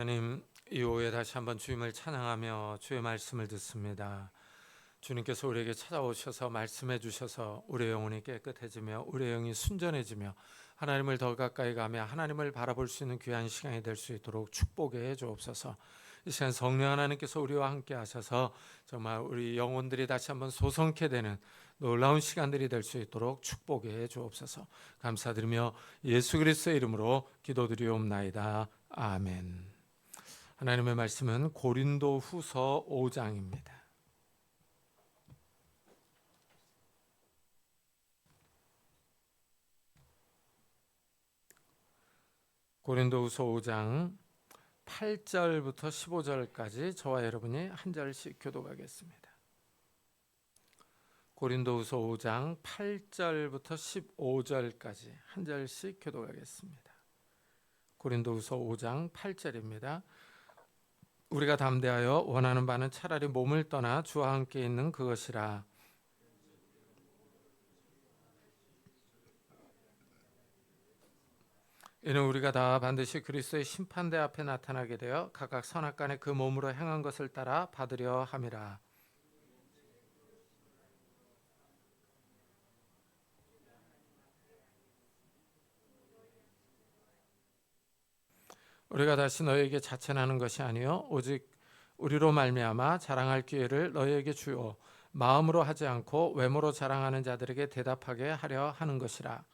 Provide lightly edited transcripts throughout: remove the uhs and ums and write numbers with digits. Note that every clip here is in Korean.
하나님, 이 오후에 다시 한번 주님을 찬양하며 주의 말씀을 듣습니다. 주님께서 우리에게 찾아오셔서 말씀해 주셔서 우리의 영혼이 깨끗해지며 우리의 영이 순전해지며 하나님을 더 가까이 가며 하나님을 바라볼 수 있는 귀한 시간이 될 수 있도록 축복해 주옵소서. 이 시간 성령 하나님께서 우리와 함께 하셔서 정말 우리 영혼들이 다시 한번 소성케 되는 놀라운 시간들이 될 수 있도록 축복해 주옵소서. 감사드리며 예수 그리스도의 이름으로 기도드리옵나이다. 아멘. 하나님의 말씀은 고린도후서 5장입니다. 고린도후서 5장 8절부터 15절까지 저와 여러분이 한 절씩 교독하겠습니다. 고린도후서 5장 8절부터 15절까지 한 절씩 교독하겠습니다. 고린도후서 5장 8절입니다. 우리가 담대하여 원하는 바는 차라리 몸을 떠나 주와 함께 있는 그것이라. 이는 우리가 다 반드시 그리스도의 심판대 앞에 나타나게 되어 각각 선악간에 그 몸으로 행한 것을 따라 받으려 함이라. 우리가 다시 너희에게 자천하는 것이 아니요 오직 우리로 말미암아 자랑할 기회를 너희에게 주어 마음으로 하지 않고 외모로 자랑하는 자들에게 대답하게 하려 하는 것이라.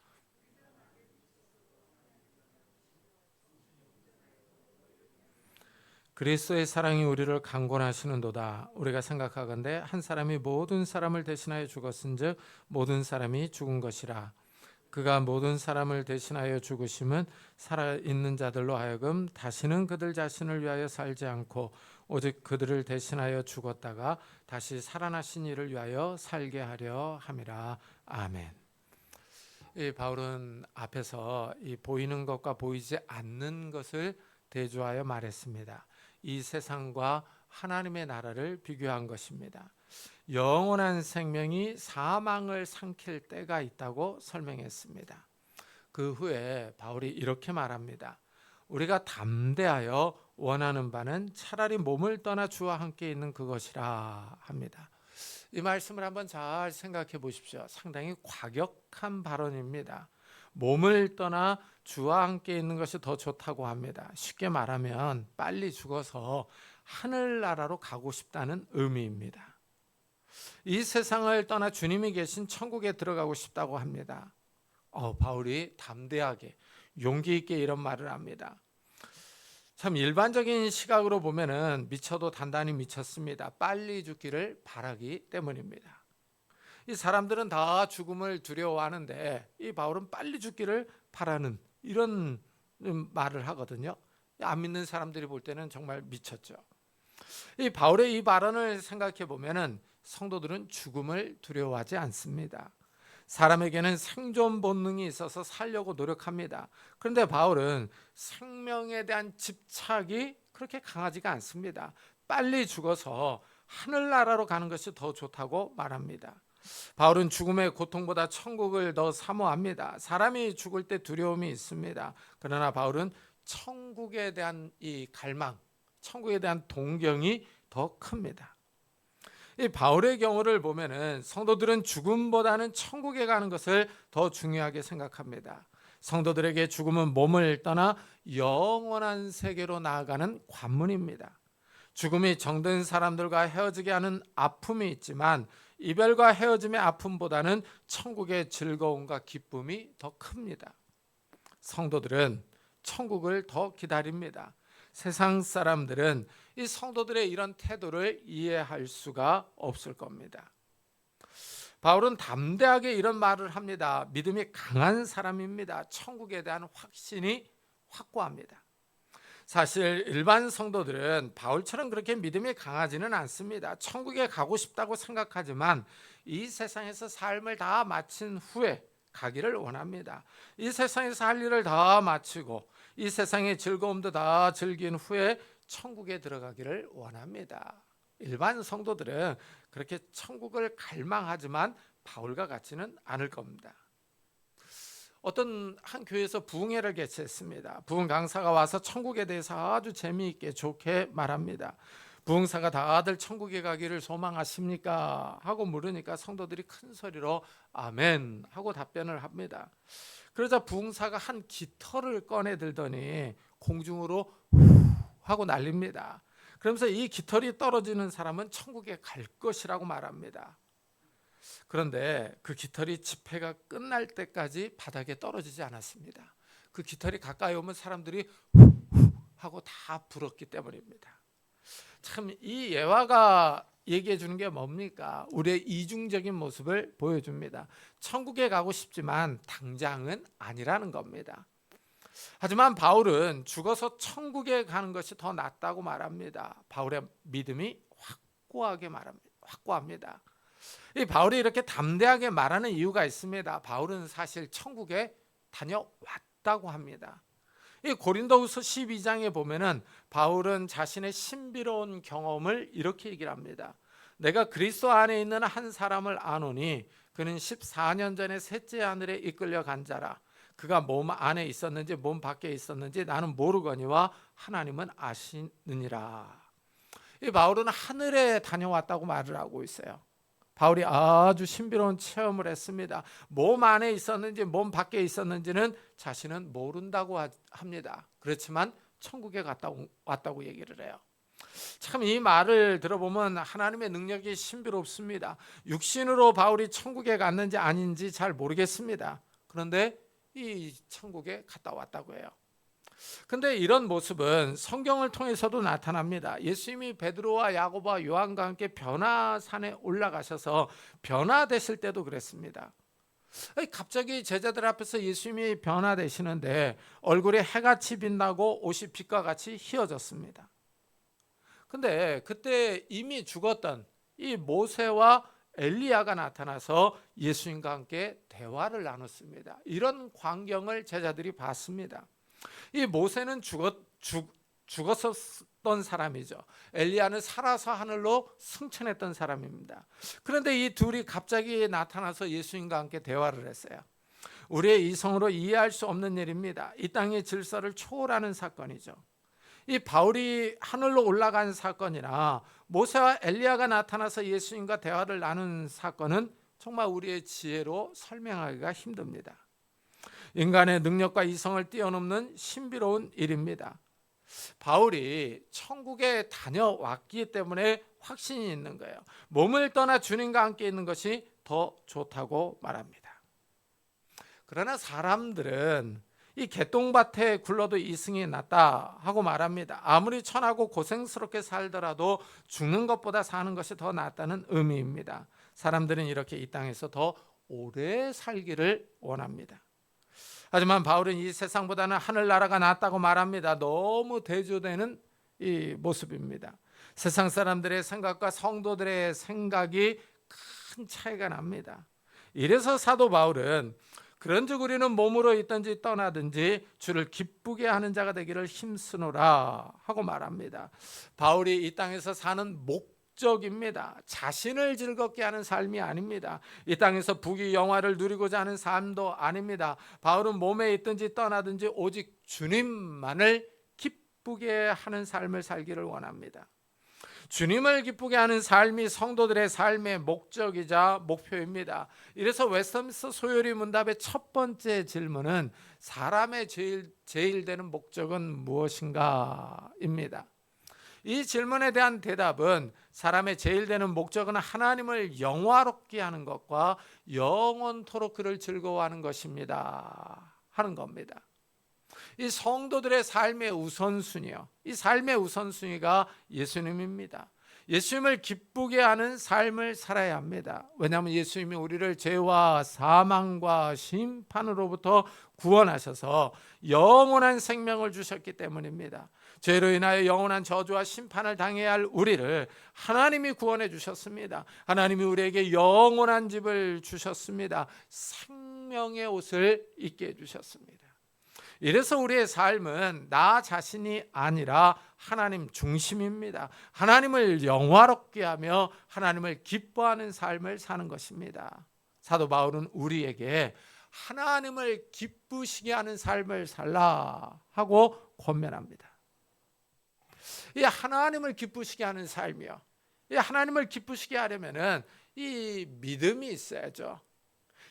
그리스도의 사랑이 우리를 강권하시는도다. 우리가 생각하건대 한 사람이 모든 사람을 대신하여 죽었은즉 모든 사람이 죽은 것이라. 그가 모든 사람을 대신하여 죽으심은 살아있는 자들로 하여금 다시는 그들 자신을 위하여 살지 않고 오직 그들을 대신하여 죽었다가 다시 살아나신 이를 위하여 살게 하려 함이라. 아멘. 이 바울은 앞에서 이 보이는 것과 보이지 않는 것을 대조하여 말했습니다. 이 세상과 하나님의 나라를 비교한 것입니다. 영원한 생명이 사망을 삼킬 때가 있다고 설명했습니다. 그 후에 바울이 이렇게 말합니다. 우리가 담대하여 원하는 바는 차라리 몸을 떠나 주와 함께 있는 그것이라 합니다. 이 말씀을 한번 잘 생각해 보십시오. 상당히 과격한 발언입니다. 몸을 떠나 주와 함께 있는 것이 더 좋다고 합니다. 쉽게 말하면 빨리 죽어서 하늘나라로 가고 싶다는 의미입니다. 이 세상을 떠나 주님이 계신 천국에 들어가고 싶다고 합니다. 바울이 담대하게 용기 있게 이런 말을 합니다. 참 일반적인 시각으로 보면은 미쳐도 단단히 미쳤습니다. 빨리 죽기를 바라기 때문입니다. 이 사람들은 다 죽음을 두려워하는데 이 바울은 빨리 죽기를 바라는 이런 말을 하거든요. 안 믿는 사람들이 볼 때는 정말 미쳤죠. 이 바울의 이 발언을 생각해 보면은 성도들은 죽음을 두려워하지 않습니다. 사람에게는 생존 본능이 있어서 살려고 노력합니다. 그런데 바울은 생명에 대한 집착이 그렇게 강하지가 않습니다. 빨리 죽어서 하늘나라로 가는 것이 더 좋다고 말합니다. 바울은 죽음의 고통보다 천국을 더 사모합니다. 사람이 죽을 때 두려움이 있습니다. 그러나 바울은 천국에 대한 이 갈망, 천국에 대한 동경이 더 큽니다. 이 바울의 경우를 보면은 성도들은 죽음보다는 천국에 가는 것을 더 중요하게 생각합니다. 성도들에게 죽음은 몸을 떠나 영원한 세계로 나아가는 관문입니다. 죽음이 정든 사람들과 헤어지게 하는 아픔이 있지만 이별과 헤어짐의 아픔보다는 천국의 즐거움과 기쁨이 더 큽니다. 성도들은 천국을 더 기다립니다. 세상 사람들은 이 성도들의 이런 태도를 이해할 수가 없을 겁니다. 바울은 담대하게 이런 말을 합니다. 믿음이 강한 사람입니다. 천국에 대한 확신이 확고합니다. 사실 일반 성도들은 바울처럼 그렇게 믿음이 강하지는 않습니다. 천국에 가고 싶다고 생각하지만 이 세상에서 삶을 다 마친 후에 가기를 원합니다. 이 세상에서 할 일을 다 마치고 이 세상의 즐거움도 다 즐긴 후에 천국에 들어가기를 원합니다. 일반 성도들은 그렇게 천국을 갈망하지만 바울과 같지는 않을 겁니다. 어떤 한 교회에서 부흥회를 개최했습니다. 부흥 강사가 와서 천국에 대해서 아주 재미있게 좋게 말합니다. 부흥사가 다들 천국에 가기를 소망하십니까? 하고 물으니까 성도들이 큰 소리로 아멘 하고 답변을 합니다. 그러자 부흥사가 한 깃털을 꺼내 들더니 공중으로 하고 날립니다. 그러면서 이 깃털이 떨어지는 사람은 천국에 갈 것이라고 말합니다. 그런데 그 깃털이 집회가 끝날 때까지 바닥에 떨어지지 않았습니다. 그 깃털이 가까이 오면 사람들이 하고 다 불었기 때문입니다. 참 이 예화가 얘기해 주는 게 뭡니까? 우리의 이중적인 모습을 보여줍니다. 천국에 가고 싶지만 당장은 아니라는 겁니다. 하지만 바울은 죽어서 천국에 가는 것이 더 낫다고 말합니다. 바울의 믿음이 확고합니다. 이 바울이 이렇게 담대하게 말하는 이유가 있습니다. 바울은 사실 천국에 다녀왔다고 합니다. 이 고린도후서 12장에 보면은 바울은 자신의 신비로운 경험을 이렇게 얘기를 합니다. 내가 그리스도 안에 있는 한 사람을 아노니 그는 14년 전에 셋째 하늘에 이끌려 간 자라. 그가 몸 안에 있었는지 몸 밖에 있었는지 나는 모르거니와 하나님은 아시느니라. 이 바울은 하늘에 다녀왔다고 말을 하고 있어요. 바울이 아주 신비로운 체험을 했습니다. 몸 안에 있었는지 몸 밖에 있었는지는 자신은 모른다고 합니다. 그렇지만 천국에 왔다고 얘기를 해요. 참 이 말을 들어보면 하나님의 능력이 신비롭습니다. 육신으로 바울이 천국에 갔는지 아닌지 잘 모르겠습니다. 그런데 이 천국에 갔다 왔다고 해요. 근데 이런 모습은 성경을 통해서도 나타납니다. 예수님이 베드로와 야고보와 요한과 함께 변화산에 올라가셔서 변화되실 때도 그랬습니다. 갑자기 제자들 앞에서 예수님이 변화되시는데 얼굴에 해같이 빛나고 옷이 빛과 같이 희어졌습니다. 근데 그때 이미 죽었던 이 모세와 엘리야가 나타나서 예수님과 함께 대화를 나눴습니다. 이런 광경을 제자들이 봤습니다. 이 모세는 죽었었던 사람이죠. 엘리야는 살아서 하늘로 승천했던 사람입니다. 그런데 이 둘이 갑자기 나타나서 예수님과 함께 대화를 했어요. 우리의 이성으로 이해할 수 없는 일입니다. 이 땅의 질서를 초월하는 사건이죠. 이 바울이 하늘로 올라간 사건이나 모세와 엘리야가 나타나서 예수님과 대화를 나눈 사건은 정말 우리의 지혜로 설명하기가 힘듭니다. 인간의 능력과 이성을 뛰어넘는 신비로운 일입니다. 바울이 천국에 다녀왔기 때문에 확신이 있는 거예요. 몸을 떠나 주님과 함께 있는 것이 더 좋다고 말합니다. 그러나 사람들은 이 개똥밭에 굴러도 이승이 낫다 하고 말합니다. 아무리 천하고 고생스럽게 살더라도 죽는 것보다 사는 것이 더 낫다는 의미입니다. 사람들은 이렇게 이 땅에서 더 오래 살기를 원합니다. 하지만 바울은 이 세상보다는 하늘나라가 낫다고 말합니다. 너무 대조되는 이 모습입니다. 세상 사람들의 생각과 성도들의 생각이 큰 차이가 납니다. 이래서 사도 바울은 그런즉 우리는 몸으로 있든지 떠나든지 주를 기쁘게 하는 자가 되기를 힘쓰노라 하고 말합니다. 바울이 이 땅에서 사는 목적입니다. 자신을 즐겁게 하는 삶이 아닙니다. 이 땅에서 부귀영화를 누리고자 하는 삶도 아닙니다. 바울은 몸에 있든지 떠나든지 오직 주님만을 기쁘게 하는 삶을 살기를 원합니다. 주님을 기쁘게 하는 삶이 성도들의 삶의 목적이자 목표입니다. 이래서 웨스트민스터 소요리 문답의 첫 번째 질문은 사람의 제일 되는 목적은 무엇인가입니다. 이 질문에 대한 대답은 사람의 제일 되는 목적은 하나님을 영화롭게 하는 것과 영원토록 그를 즐거워하는 것입니다 하는 겁니다. 이 성도들의 삶의 우선순위요. 이 삶의 우선순위가 예수님입니다. 예수님을 기쁘게 하는 삶을 살아야 합니다. 왜냐하면 예수님이 우리를 죄와 사망과 심판으로부터 구원하셔서 영원한 생명을 주셨기 때문입니다. 죄로 인하여 영원한 저주와 심판을 당해야 할 우리를 하나님이 구원해 주셨습니다. 하나님이 우리에게 영원한 집을 주셨습니다. 생명의 옷을 입게 해주셨습니다. 이래서 우리의 삶은 나 자신이 아니라 하나님 중심입니다. 하나님을 영화롭게 하며 하나님을 기뻐하는 삶을 사는 것입니다. 사도 바울은 우리에게 하나님을 기쁘시게 하는 삶을 살라 하고 권면합니다. 이 하나님을 기쁘시게 하는 삶이요. 이 하나님을 기쁘시게 하려면은 이 믿음이 있어야죠.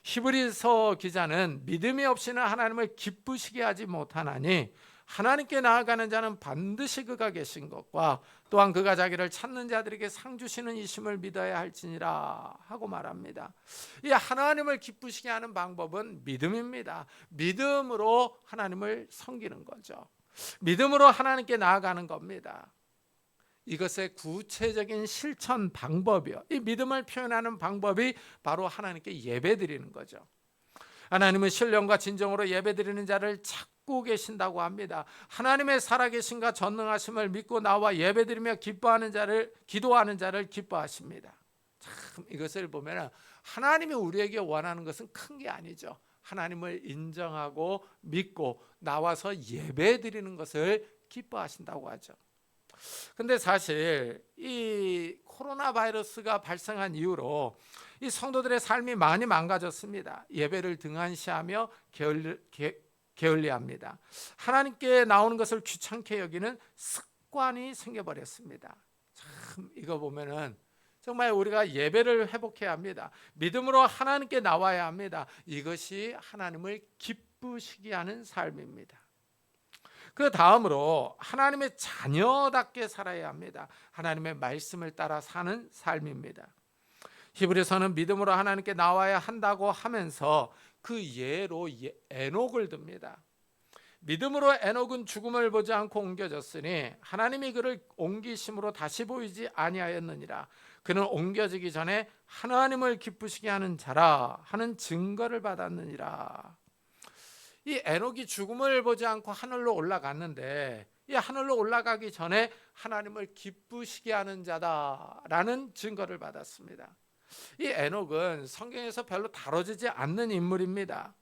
히브리서 기자는 믿음이 없이는 하나님을 기쁘시게 하지 못하나니 하나님께 나아가는 자는 반드시 그가 계신 것과 또한 그가 자기를 찾는 자들에게 상 주시는 이심을 믿어야 할지니라 하고 말합니다. 이 하나님을 기쁘시게 하는 방법은 믿음입니다. 믿음으로 하나님을 섬기는 거죠. 믿음으로 하나님께 나아가는 겁니다. 이것의 구체적인 실천 방법이요. 이 믿음을 표현하는 방법이 바로 하나님께 예배드리는 거죠. 하나님은 신령과 진정으로 예배드리는 자를 찾고 계신다고 합니다. 하나님의 살아계신과 전능하심을 믿고 나와 예배드리며 기도하는 자를 기뻐하십니다. 참 이것을 보면 하나님이 우리에게 원하는 것은 큰 게 아니죠. 하나님을 인정하고 믿고 나와서 예배드리는 것을 기뻐하신다고 하죠. 근데 사실 이 코로나 바이러스가 발생한 이후로 이 성도들의 삶이 많이 망가졌습니다. 예배를 등한시하며 게을리합니다. 하나님께 나오는 것을 귀찮게 여기는 습관이 생겨버렸습니다. 참 이거 보면은 정말 우리가 예배를 회복해야 합니다. 믿음으로 하나님께 나와야 합니다. 이것이 하나님을 기쁘시게 하는 삶입니다. 그 다음으로 하나님의 자녀답게 살아야 합니다. 하나님의 말씀을 따라 사는 삶입니다. 히브리서는 믿음으로 하나님께 나와야 한다고 하면서 그 예로 에녹을 듭니다. 믿음으로 에녹은 죽음을 보지 않고 옮겨졌으니 하나님이 그를 옮기심으로 다시 보이지 아니하였느니라. 그는 옮겨지기 전에 하나님을 기쁘시게 하는 자라 하는 증거를 받았느니라. 이 에녹이 죽음을 보지 않고 하늘로 올라갔는데 이 하늘로 올라가기 전에 하나님을 기쁘시게 하는 자다라는 증거를 받았습니다. 이 에녹은 성경에서 별로 다뤄지지 않는 인물입니다.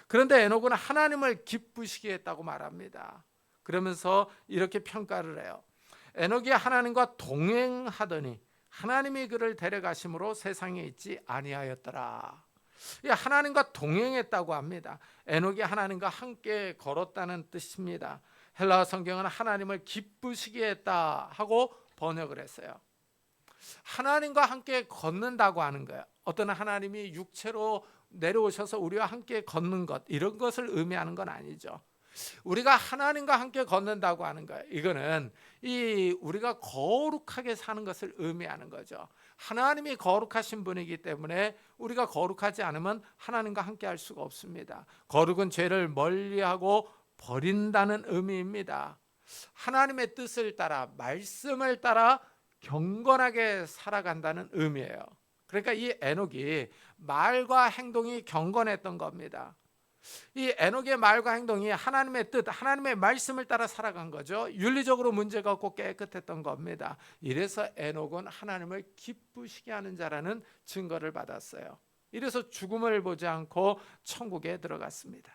그런데 에녹은 하나님을 기쁘시게 했다고 말합니다. 그러면서 이렇게 평가를 해요. 에녹이 하나님과 동행하더니 하나님이 그를 데려가심으로 세상에 있지 아니하였더라. 하나님과 동행했다고 합니다. 에녹이 하나님과 함께 걸었다는 뜻입니다. 헬라어 성경은 하나님을 기쁘시게 했다 하고 번역을 했어요. 하나님과 함께 걷는다고 하는 거예요. 어떤 하나님이 육체로 내려오셔서 우리와 함께 걷는 것, 이런 것을 의미하는 건 아니죠. 우리가 하나님과 함께 걷는다고 하는 거예요. 이거는 우리가 거룩하게 사는 것을 의미하는 거죠. 하나님이 거룩하신 분이기 때문에 우리가 거룩하지 않으면 하나님과 함께 할 수가 없습니다. 거룩은 죄를 멀리하고 버린다는 의미입니다. 하나님의 뜻을 따라 말씀을 따라 경건하게 살아간다는 의미예요. 그러니까 이 에녹이 말과 행동이 경건했던 겁니다. 이 에녹의 말과 행동이 하나님의 뜻, 하나님의 말씀을 따라 살아간 거죠. 윤리적으로 문제가 없고 깨끗했던 겁니다. 이래서 에녹은 하나님을 기쁘시게 하는 자라는 증거를 받았어요. 이래서 죽음을 보지 않고 천국에 들어갔습니다.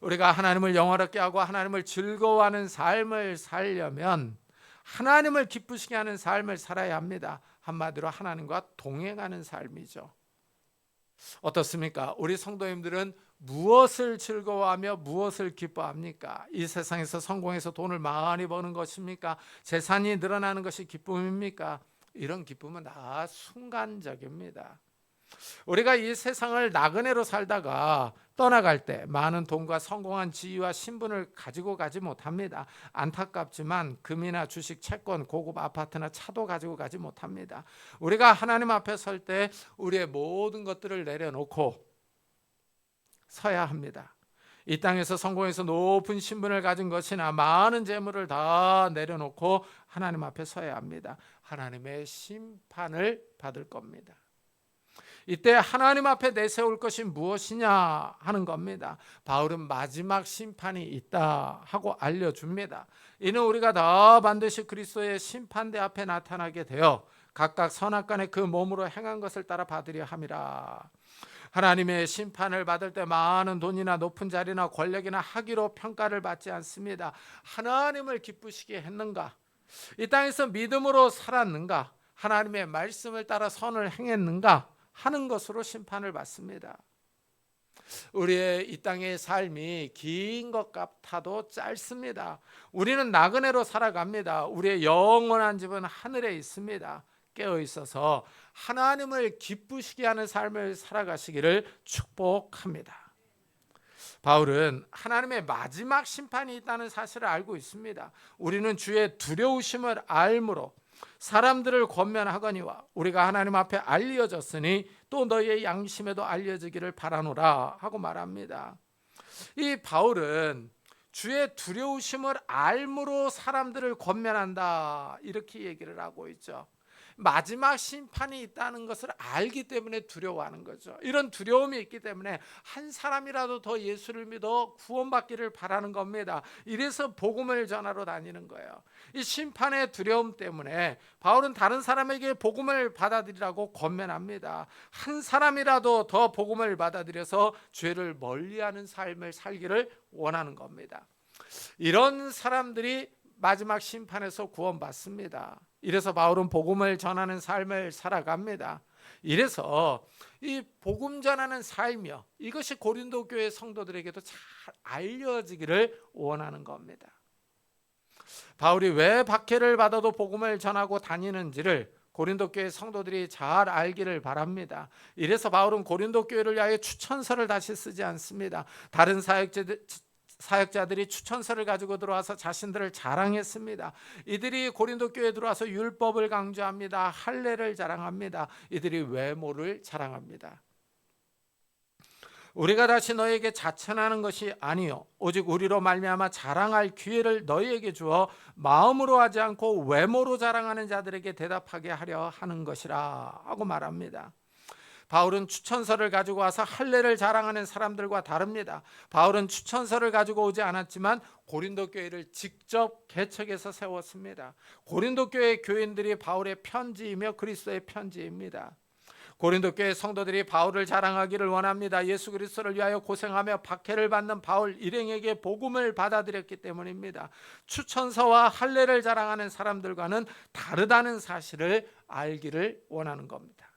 우리가 하나님을 영화롭게 하고 하나님을 즐거워하는 삶을 살려면 하나님을 기쁘시게 하는 삶을 살아야 합니다. 한마디로 하나님과 동행하는 삶이죠. 어떻습니까? 우리 성도님들은 무엇을 즐거워하며 무엇을 기뻐합니까? 이 세상에서 성공해서 돈을 많이 버는 것입니까? 재산이 늘어나는 것이 기쁨입니까? 이런 기쁨은 다 순간적입니다. 우리가 이 세상을 나그네로 살다가 떠나갈 때 많은 돈과 성공한 지위와 신분을 가지고 가지 못합니다. 안타깝지만 금이나 주식, 채권, 고급 아파트나 차도 가지고 가지 못합니다. 우리가 하나님 앞에 설 때 우리의 모든 것들을 내려놓고 서야 합니다. 이 땅에서 성공해서 높은 신분을 가진 것이나 많은 재물을 다 내려놓고 하나님 앞에 서야 합니다. 하나님의 심판을 받을 겁니다. 이때 하나님 앞에 내세울 것이 무엇이냐 하는 겁니다. 바울은 마지막 심판이 있다 하고 알려줍니다. 이는 우리가 다 반드시 그리스도의 심판대 앞에 나타나게 되어 각각 선악간에 그 몸으로 행한 것을 따라 받으려 함이라. 하나님의 심판을 받을 때 많은 돈이나 높은 자리나 권력이나 학위로 평가를 받지 않습니다. 하나님을 기쁘시게 했는가? 이 땅에서 믿음으로 살았는가? 하나님의 말씀을 따라 선을 행했는가? 하는 것으로 심판을 받습니다. 우리의 이 땅의 삶이 긴 것 같아도 짧습니다. 우리는 나그네로 살아갑니다. 우리의 영원한 집은 하늘에 있습니다. 깨어 있어서 하나님을 기쁘시게 하는 삶을 살아가시기를 축복합니다. 바울은 하나님의 마지막 심판이 있다는 사실을 알고 있습니다. 우리는 주의 두려우심을 알므로 사람들을 권면하거니와 우리가 하나님 앞에 알려졌으니 또 너희의 양심에도 알려지기를 바라노라 하고 말합니다. 이 바울은 주의 두려우심을 알므로 사람들을 권면한다 이렇게 얘기를 하고 있죠. 마지막 심판이 있다는 것을 알기 때문에 두려워하는 거죠. 이런 두려움이 있기 때문에 한 사람이라도 더 예수를 믿어 구원받기를 바라는 겁니다. 이래서 복음을 전하러 다니는 거예요. 이 심판의 두려움 때문에 바울은 다른 사람에게 복음을 받아들이라고 권면합니다. 한 사람이라도 더 복음을 받아들여서 죄를 멀리하는 삶을 살기를 원하는 겁니다. 이런 사람들이 마지막 심판에서 구원받습니다. 이래서 바울은 복음을 전하는 삶을 살아갑니다. 이래서 이 복음 전하는 삶이요, 이것이 고린도 교회 성도들에게도 잘 알려지기를 원하는 겁니다. 바울이 왜 박해를 받아도 복음을 전하고 다니는지를 고린도 교회 성도들이 잘 알기를 바랍니다. 이래서 바울은 고린도 교회를 위하여 추천서를 다시 쓰지 않습니다. 다른 사역자들이 추천서를 가지고 들어와서 자신들을 자랑했습니다. 이들이 고린도 교회에 들어와서 율법을 강조합니다. 할례를 자랑합니다. 이들이 외모를 자랑합니다. 우리가 다시 너에게 자천하는 것이 아니요 오직 우리로 말미암아 자랑할 기회를 너희에게 주어 마음으로 하지 않고 외모로 자랑하는 자들에게 대답하게 하려 하는 것이라 하고 말합니다. 바울은 추천서를 가지고 와서 할례를 자랑하는 사람들과 다릅니다. 바울은 추천서를 가지고 오지 않았지만 고린도 교회를 직접 개척해서 세웠습니다. 고린도 교회 교인들이 바울의 편지이며 그리스도의 편지입니다. 고린도 교회 성도들이 바울을 자랑하기를 원합니다. 예수 그리스도를 위하여 고생하며 박해를 받는 바울 일행에게 복음을 받아들였기 때문입니다. 추천서와 할례를 자랑하는 사람들과는 다르다는 사실을 알기를 원하는 겁니다.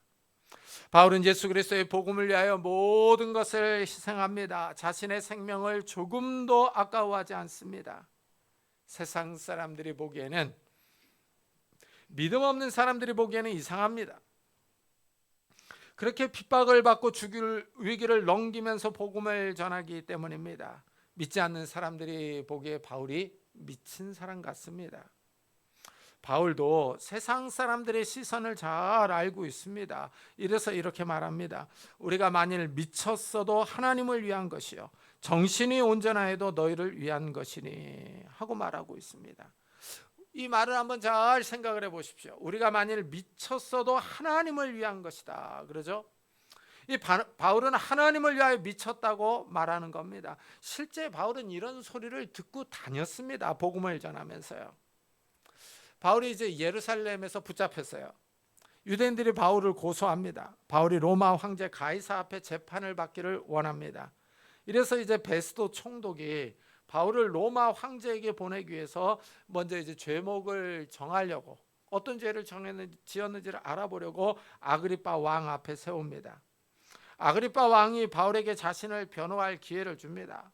바울은 예수 그리스도의 복음을 위하여 모든 것을 희생합니다. 자신의 생명을 조금도 아까워하지 않습니다. 세상 사람들이 보기에는, 믿음 없는 사람들이 보기에는 이상합니다. 그렇게 핍박을 받고 죽일 위기를 넘기면서 복음을 전하기 때문입니다. 믿지 않는 사람들이 보기에 바울이 미친 사람 같습니다. 바울도 세상 사람들의 시선을 잘 알고 있습니다. 이래서 이렇게 말합니다. 우리가 만일 미쳤어도 하나님을 위한 것이요 정신이 온전하여도 너희를 위한 것이니 하고 말하고 있습니다. 이 말을 한번 잘 생각을 해보십시오. 우리가 만일 미쳤어도 하나님을 위한 것이다 그러죠. 이 바울은 하나님을 위하여 미쳤다고 말하는 겁니다. 실제 바울은 이런 소리를 듣고 다녔습니다. 복음을 전하면서요. 바울이 이제 예루살렘에서 붙잡혔어요. 유대인들이 바울을 고소합니다. 바울이 로마 황제 가이사 앞에 재판을 받기를 원합니다. 이래서 이제 베스도 총독이 바울을 로마 황제에게 보내기 위해서 먼저 이제 죄목을 정하려고, 어떤 죄를 지었는지를 알아보려고 아그리빠 왕 앞에 세웁니다. 아그리빠 왕이 바울에게 자신을 변호할 기회를 줍니다.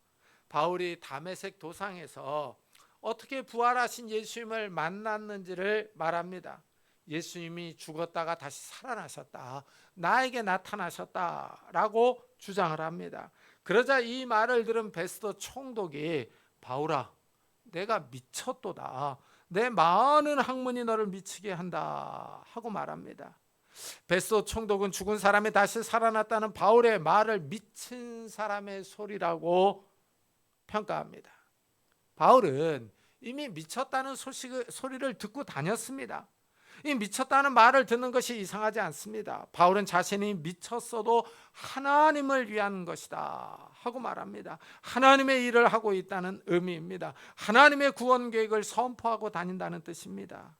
바울이 다메섹 도상에서 어떻게 부활하신 예수님을 만났는지를 말합니다. 예수님이 죽었다가 다시 살아나셨다, 나에게 나타나셨다라고 주장을 합니다. 그러자 이 말을 들은 베스도 총독이 바울아, 내가 미쳤도다, 내 많은 학문이 너를 미치게 한다 하고 말합니다. 베스도 총독은 죽은 사람이 다시 살아났다는 바울의 말을 미친 사람의 소리라고 평가합니다. 바울은 이미 미쳤다는 소리를 듣고 다녔습니다. 이 미쳤다는 말을 듣는 것이 이상하지 않습니다. 바울은 자신이 미쳤어도 하나님을 위한 것이다 하고 말합니다. 하나님의 일을 하고 있다는 의미입니다. 하나님의 구원 계획을 선포하고 다닌다는 뜻입니다.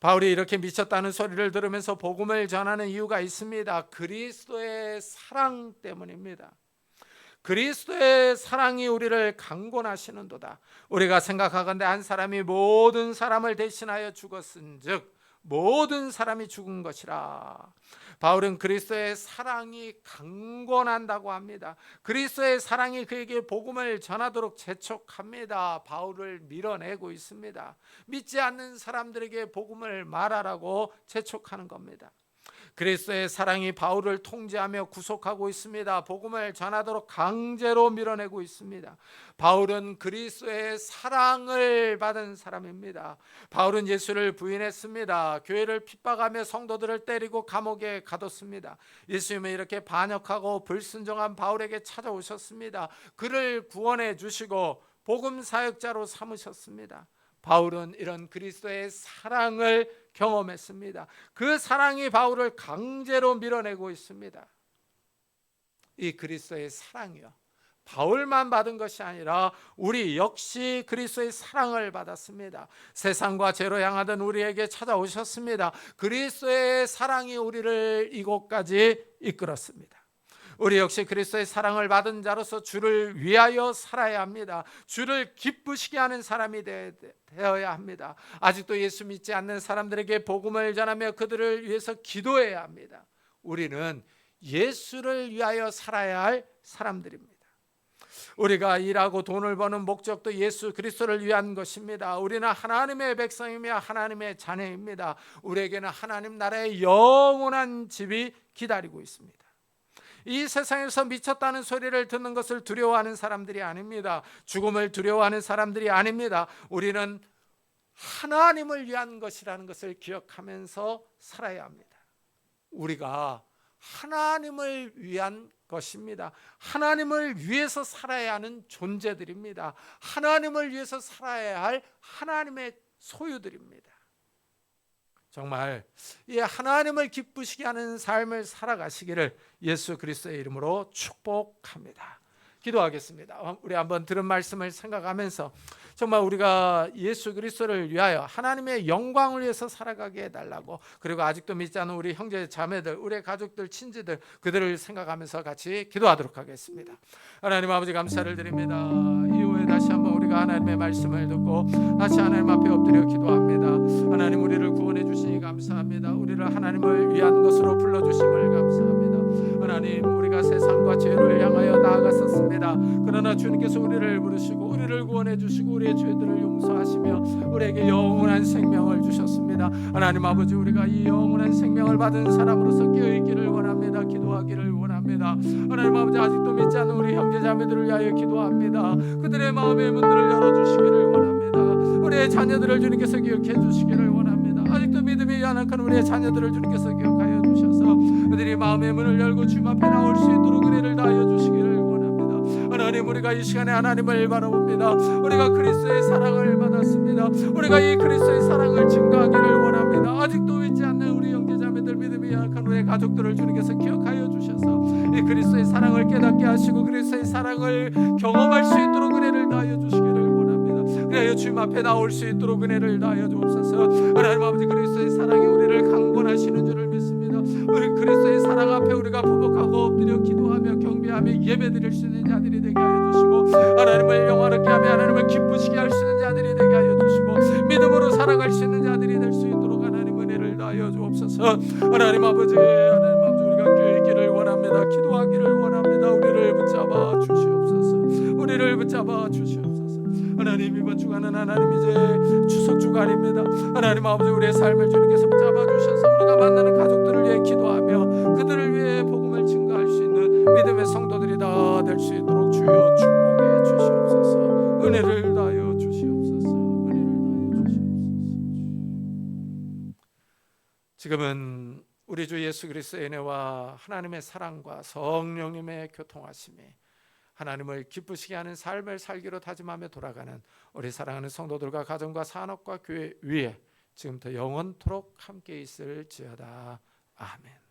바울이 이렇게 미쳤다는 소리를 들으면서 복음을 전하는 이유가 있습니다. 그리스도의 사랑 때문입니다. 그리스도의 사랑이 우리를 강권하시는도다. 우리가 생각하건대 한 사람이 모든 사람을 대신하여 죽었은즉 모든 사람이 죽은 것이라. 바울은 그리스도의 사랑이 강권한다고 합니다. 그리스도의 사랑이 그에게 복음을 전하도록 재촉합니다. 바울을 밀어내고 있습니다. 믿지 않는 사람들에게 복음을 말하라고 재촉하는 겁니다. 그리스도의 사랑이 바울을 통제하며 구속하고 있습니다. 복음을 전하도록 강제로 밀어내고 있습니다. 바울은 그리스도의 사랑을 받은 사람입니다. 바울은 예수를 부인했습니다. 교회를 핍박하며 성도들을 때리고 감옥에 가뒀습니다. 예수님은 이렇게 반역하고 불순종한 바울에게 찾아오셨습니다. 그를 구원해 주시고 복음 사역자로 삼으셨습니다. 바울은 이런 그리스도의 사랑을 경험했습니다. 그 사랑이 바울을 강제로 밀어내고 있습니다. 이 그리스도의 사랑이요, 바울만 받은 것이 아니라 우리 역시 그리스도의 사랑을 받았습니다. 세상과 죄로 향하던 우리에게 찾아오셨습니다. 그리스도의 사랑이 우리를 이곳까지 이끌었습니다. 우리 역시 그리스도의 사랑을 받은 자로서 주를 위하여 살아야 합니다. 주를 기쁘시게 하는 사람이 되어야 합니다. 아직도 예수 믿지 않는 사람들에게 복음을 전하며 그들을 위해서 기도해야 합니다. 우리는 예수를 위하여 살아야 할 사람들입니다. 우리가 일하고 돈을 버는 목적도 예수 그리스도를 위한 것입니다. 우리는 하나님의 백성이며 하나님의 자녀입니다. 우리에게는 하나님 나라의 영원한 집이 기다리고 있습니다. 이 세상에서 미쳤다는 소리를 듣는 것을 두려워하는 사람들이 아닙니다. 죽음을 두려워하는 사람들이 아닙니다. 우리는 하나님을 위한 것이라는 것을 기억하면서 살아야 합니다. 우리가 하나님을 위한 것입니다. 하나님을 위해서 살아야 하는 존재들입니다. 하나님을 위해서 살아야 할 하나님의 소유들입니다. 정말 이 하나님을 기쁘시게 하는 삶을 살아가시기를 예수 그리스도의 이름으로 축복합니다. 기도하겠습니다. 우리 한번 들은 말씀을 생각하면서 정말 우리가 예수 그리스도를 위하여 하나님의 영광을 위해서 살아가게 해달라고, 그리고 아직도 믿지 않는 우리 형제 자매들, 우리 가족들, 친지들, 그들을 생각하면서 같이 기도하도록 하겠습니다. 하나님 아버지 감사를 드립니다. 이후에 다시 한번 우리가 하나님의 말씀을 듣고 다시 하나님 앞에 엎드려 기도합니다. 하나님 우리를 구원해 주시니 감사합니다. 우리를 하나님을 위한 것으로 불러주심을 감사합니다. 하나님 우리가 세상과 죄를 향하여 나아갔었습니다. 그러나 주님께서 우리를 부르시고 우리를 구원해 주시고 우리의 죄들을 용서하시며 우리에게 영원한 생명을 주셨습니다. 하나님 아버지 우리가 이 영원한 생명을 받은 사람으로서 깨어있기를 원합니다. 기도하기를 원합니다. 하나님 아버지 아직도 믿지 않는 우리 형제자매들을 위하여 기도합니다. 그들의 마음의 문들을 열어주시기를 원합니다. 우리의 자녀들을 주님께서 기억해 주시기를 원합니다. 아직도 믿음이 연약한 우리의 자녀들을 주님께서 기억하여 주셔서 그들이 마음의 문을 열고 주님 앞에 나올 수 있도록 은혜를 다하여 주시기를 원합니다. 하나님 우리가 이 시간에 하나님을 바라봅니다. 우리가 그리스도의 사랑을 받았습니다. 우리가 이 그리스도의 사랑을 증거하기를 원합니다. 아직도 믿지 않는 우리 형제자매들, 믿음이 약한 우리의 가족들을 주님께서 기억하여 주셔서 이 그리스도의 사랑을 깨닫게 하시고 그리스도의 사랑을 경험할 수 있도록 은혜를 다하여 주시기를 원합니다. 그래야 주님 앞에 나올 수 있도록 은혜를 다하여 주옵소서. 하나님 아버지 그리스도의 사랑이 우리를 강권하시는 줄을 믿습니다. 우리 그리스도의 사랑 앞에 우리가 부복하고 엎드려 기도하며 경배하며 예배드릴 수 있는 자들이 되게 하여 주시고 하나님을 영화롭게 하며 하나님을 기쁘시게 할 수 있는 자들이 되게 하여 주시고 믿음으로 살아갈 수 있는 자들이 될 수 있도록 하나님 은혜를 다하여 주옵소서. 하나님 아버지 우리가 깨어있기를 원합니다. 기도하기를 원합니다. 우리를 붙잡아 주시옵소서. 우리를 붙잡아 주시옵소서. 하나님 이번 주간은 하나님 이제 추석 주간입니다. 하나님 아버지 우리의 삶을 주님께서 붙잡아 주셔서 우리가 만나는 가족들을 위해 기도하며 그들을 위해 복음을 증거할 수 있는 믿음의 성도들이 다 될 수 있도록 주여 축복해 주시옵소서. 은혜를 다하여 주시옵소서. 은혜를 다하여 주시옵소서. 지금은 우리 주 예수 그리스도의 은혜와 하나님의 사랑과 성령님의 교통하심이 하나님을 기쁘시게 하는 삶을 살기로 다짐하며 돌아가는 우리 사랑하는 성도들과 가정과 산업과 교회 위에 지금부터 영원토록 함께 있을지어다. 아멘.